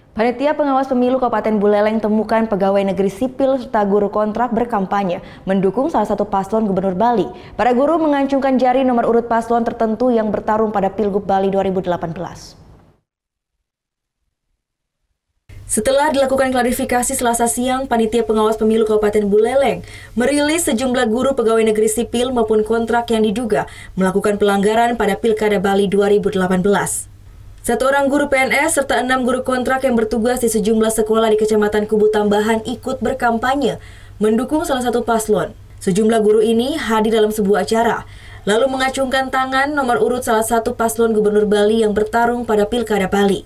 Panitia Pengawas Pemilu Kabupaten Buleleng temukan pegawai negeri sipil serta guru kontrak berkampanye mendukung salah satu paslon Gubernur Bali. Para guru mengacungkan jari nomor urut paslon tertentu yang bertarung pada Pilgub Bali 2018. Setelah dilakukan klarifikasi Selasa siang, Panitia Pengawas Pemilu Kabupaten Buleleng merilis sejumlah guru pegawai negeri sipil maupun kontrak yang diduga melakukan pelanggaran pada Pilkada Bali 2018. Satu orang guru PNS serta 6 guru kontrak yang bertugas di sejumlah sekolah di Kecamatan Kubu Tambahan ikut berkampanye mendukung salah satu paslon. Sejumlah guru ini hadir dalam sebuah acara, lalu mengacungkan tangan nomor urut salah satu paslon Gubernur Bali yang bertarung pada Pilkada Bali.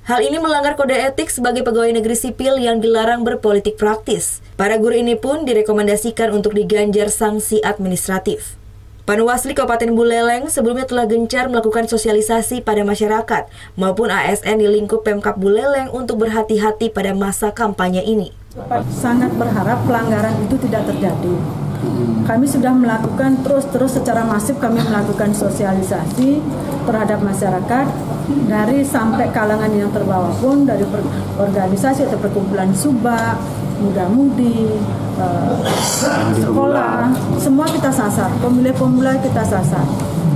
Hal ini melanggar kode etik sebagai pegawai negeri sipil yang dilarang berpolitik praktis. Para guru ini pun direkomendasikan untuk diganjar sanksi administratif. Panwasli Kabupaten Buleleng sebelumnya telah gencar melakukan sosialisasi pada masyarakat maupun ASN di lingkup Pemkab Buleleng untuk berhati-hati pada masa kampanye ini. Sangat berharap pelanggaran itu tidak terjadi. Kami sudah melakukan terus secara masif kami melakukan sosialisasi terhadap masyarakat dari sampai kalangan yang terbawa pun, dari organisasi atau perkumpulan subak, muda-mudi, sekolah, semua kita sasar, pemilih-pemula kita sasar,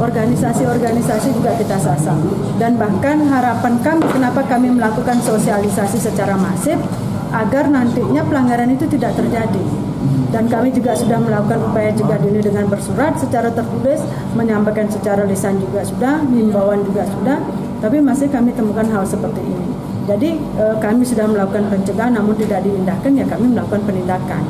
organisasi-organisasi juga kita sasar. Dan bahkan harapan kami, kenapa kami melakukan sosialisasi secara masif, agar nantinya pelanggaran itu tidak terjadi. Dan kami juga sudah melakukan upaya juga dini dengan bersurat secara tertulis, menyampaikan secara lisan juga sudah, himbauan juga sudah, tapi masih kami temukan hal seperti ini. Jadi kami sudah melakukan pencegahan namun tidak diindahkan, ya kami melakukan penindakan.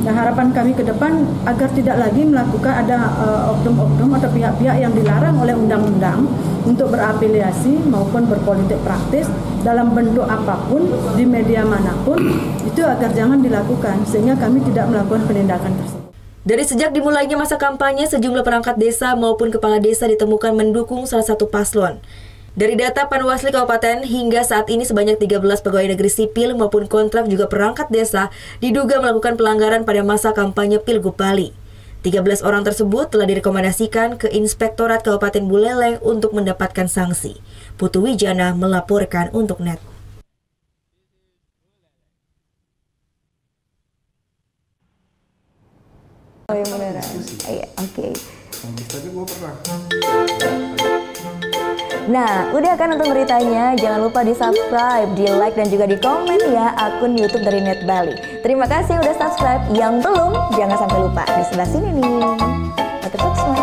Nah, harapan kami ke depan agar tidak lagi melakukan ada oknum-oknum atau pihak-pihak yang dilarang oleh undang-undang untuk berafiliasi maupun berpolitik praktis dalam bentuk apapun di media manapun, itu agar jangan dilakukan sehingga kami tidak melakukan penindakan tersebut. Dari sejak dimulainya masa kampanye, sejumlah perangkat desa maupun kepala desa ditemukan mendukung salah satu paslon. Dari data Panwasli Kabupaten, hingga saat ini sebanyak 13 pegawai negeri sipil maupun kontrak juga perangkat desa diduga melakukan pelanggaran pada masa kampanye Pilgub Bali. 13 orang tersebut telah direkomendasikan ke Inspektorat Kabupaten Buleleng untuk mendapatkan sanksi. Putu Wijana melaporkan untuk NET. Oh ya beneran. Iya, oke. Nah, udah kan nonton beritanya? Jangan lupa di-subscribe, di-like, dan juga di-komen ya akun YouTube dari Net Bali. Terima kasih udah subscribe. Yang belum, jangan sampai lupa. Di sebelah sini nih. Tetap subscribe.